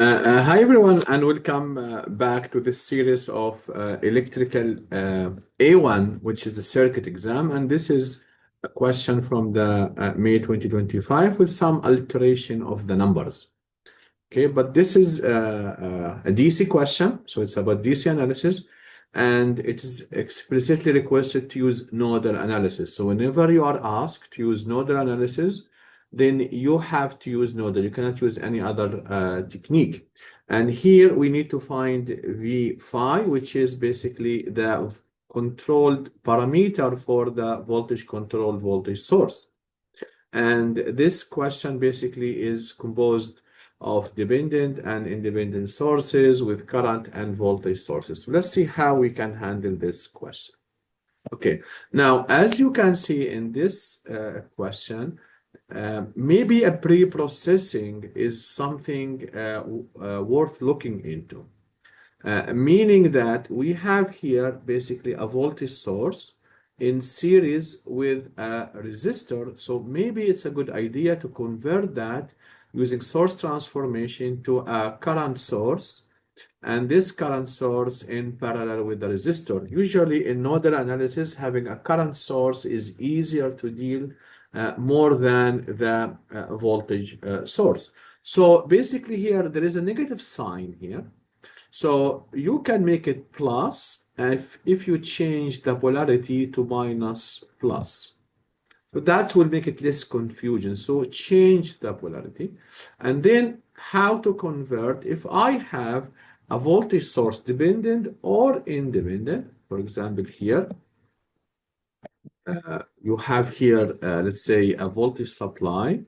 Hi everyone, and welcome back to this series of electrical A1, which is the circuit exam. And this is a question from the May 2025 with some alteration of the numbers. Okay, but this is a DC question, so it's about DC analysis, and it is explicitly requested to use nodal analysis. So whenever you are asked to use nodal analysis, then you have to use nodal. You cannot use any other technique. And here we need to find V phi, which is basically the controlled parameter for the voltage controlled voltage source. And this question basically is composed of dependent and independent sources with current and voltage sources. So let's see how we can handle this question. Okay, now as you can see in this question, maybe a pre-processing is something worth looking into, meaning that we have here basically a voltage source in series with a resistor. So maybe it's a good idea to convert that using source transformation to a current source, and this current source in parallel with the resistor. Usually in nodal analysis, having a current source is easier to deal more than the voltage source. So basically here, there is a negative sign here. So you can make it plus if you change the polarity to minus plus. So that will make it less confusion. So change the polarity. And then how to convert if I have a voltage source dependent or independent. For example, here, you have here, let's say, a voltage supply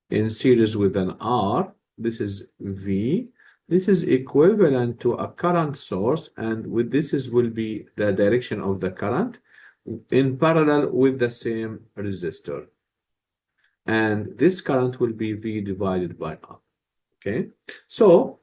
in series with an R. This is V. This is equivalent to a current source, and with this will be the direction of the current in parallel with the same resistor. And this current will be V divided by R. Okay, so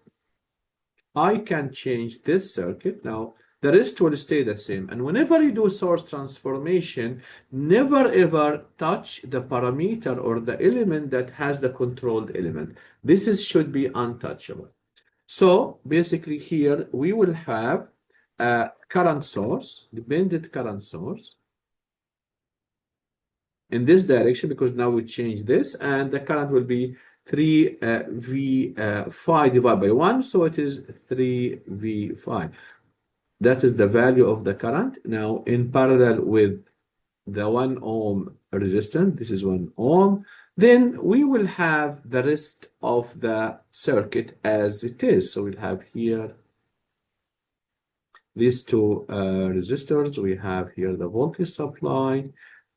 I can change this circuit. Now, the rest will stay the same. And whenever you do source transformation, never ever touch the parameter or the element that has the controlled element. This should be untouchable. So basically here we will have a current source, dependent current source in this direction, because now we change this, and the current will be 3 V phi divided by 1, so it is 3 V phi. That is the value of the current. Now in parallel with the 1 ohm resistance, this is 1 ohm, then we will have the rest of the circuit as it is. So we'll have here these two resistors. We have here the voltage supply,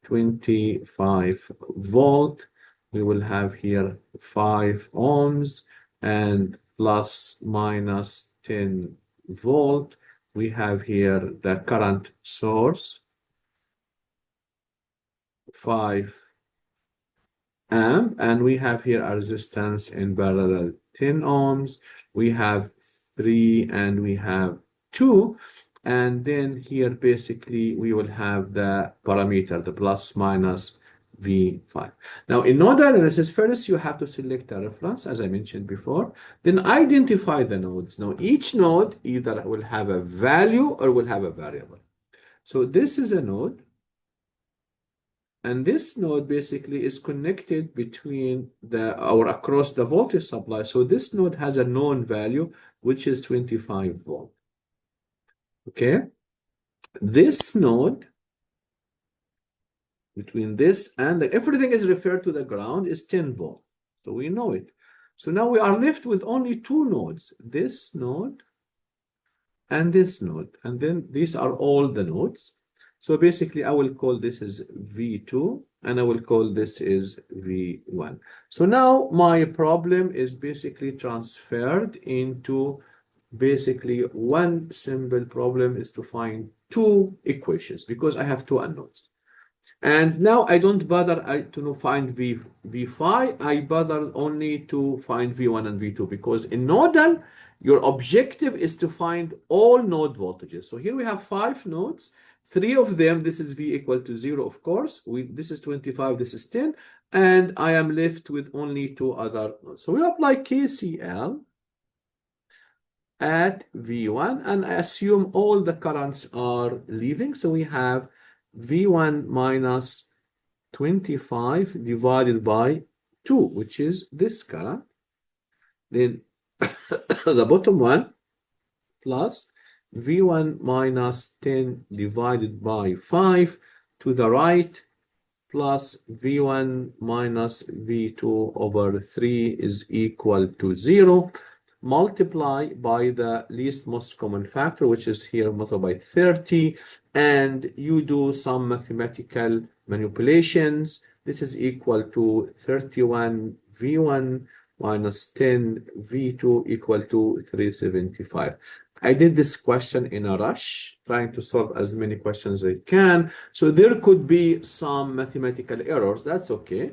25 volt. We will have here 5 ohms and plus minus 10 volt. We have here the current source, 5 amp, and we have here a resistance in parallel 10 ohms. We have 3 and we have 2, and then here basically we will have the parameter, the plus minus V5. Now in nodal analysis, first you have to select a reference, as I mentioned before, then identify the nodes. Now each node either will have a value or will have a variable. So this is a node, and this node basically is connected between or across the voltage supply. So this node has a known value, which is 25 volt. Okay. This node between this and everything is referred to the ground is 10 volt. So we know it. So now we are left with only two nodes, this node and this node. And then these are all the nodes. So basically, I will call this is V2, and I will call this is V1. So now my problem is basically transferred into basically one simple problem is to find two equations because I have two unknowns. And now I don't bother to find V phi, I bother only to find V1 and V2 because in nodal, your objective is to find all node voltages. So here we have 5 nodes. 3 of them, this is V equal to 0, of course. This is 25, this is 10. and I am left with only two other nodes. So we apply KCL at V1, and I assume all the currents are leaving. So we have V1 minus 25 divided by 2, which is this current. Then the bottom one plus V1 minus 10 divided by 5 to the right plus V1 minus V2 over 3 is equal to 0. Multiply by the least most common factor, which is here multiplied by 30, and you do some mathematical manipulations. This is equal to 31 V1 minus 10 V2 equal to 375. I did this question in a rush, trying to solve as many questions as I can. So there could be some mathematical errors. That's okay.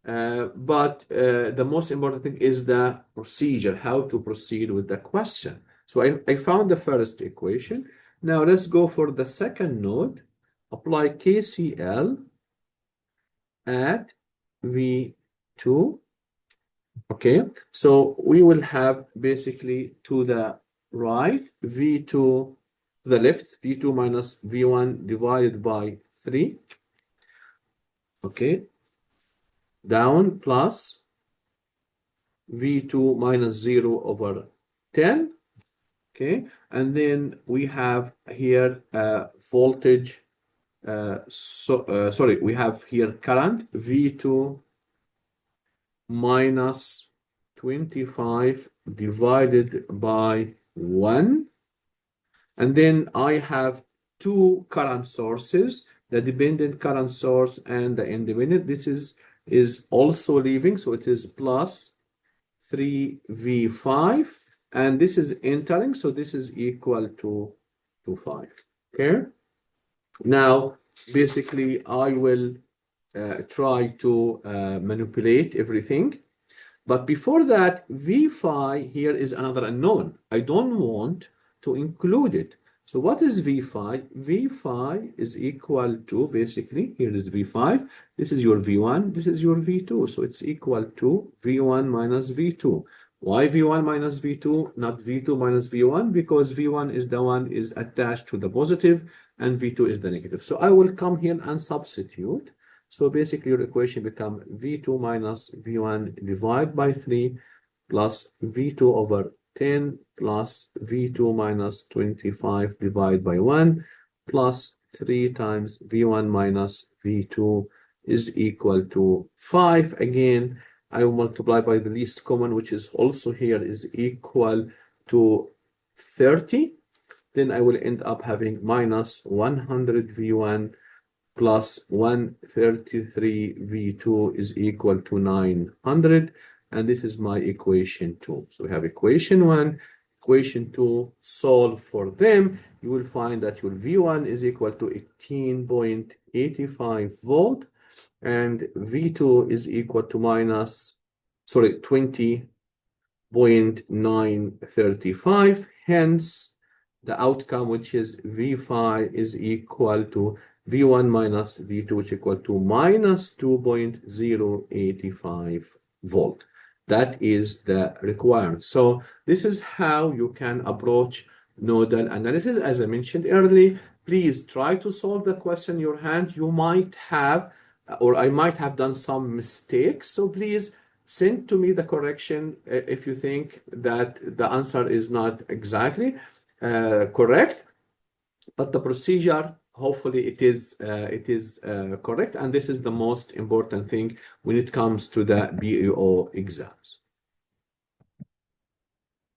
But the most important thing is the procedure, how to proceed with the question. So I found the first equation. Now let's go for the second node. Apply KCL at V2. Okay, so we will have basically to the right V2 to the left, V2 minus V1 divided by 3. Okay, down plus V2 minus 0 over 10. Okay, and then we have here voltage. Sorry, we have here current V2 minus 25 divided by 1. And then I have two current sources, the dependent current source and the independent. This is also leaving, so it is plus 3V5. And this is entering, so this is equal to 5. Okay? Now, basically, I will try to manipulate everything. But before that, V phi here is another unknown. I don't want to include it. So what is V phi? V phi is equal to, basically, here is V5. This is your V1. This is your V2. So it's equal to V1 minus V2. Why V1 minus V2, not V2 minus V1? Because V1 is the one is attached to the positive and V2 is the negative. So I will come here and substitute. So basically your equation become V2 minus V1 divided by 3 plus V2 over 10 plus V2 minus 25 divided by 1 plus 3 times V1 minus V2 is equal to 5. Again, I will multiply by the least common, which is also here, is equal to 30. Then I will end up having minus 100 V1 plus 133 V2 is equal to 900. And this is my equation 2. So we have equation 1, equation 2, solve for them. You will find that your V1 is equal to 18.85 volt. And V2 is equal to 20.935. Hence, the outcome, which is V phi, is equal to V1 minus V2, which is equal to minus 2.085 volt. That is the requirement. So this is how you can approach nodal analysis. As I mentioned earlier, please try to solve the question in your hand. You might have, or I might have done some mistakes. So please send to me the correction if you think that the answer is not exactly correct. But the procedure, hopefully it is correct. And this is the most important thing when it comes to the PEO exams.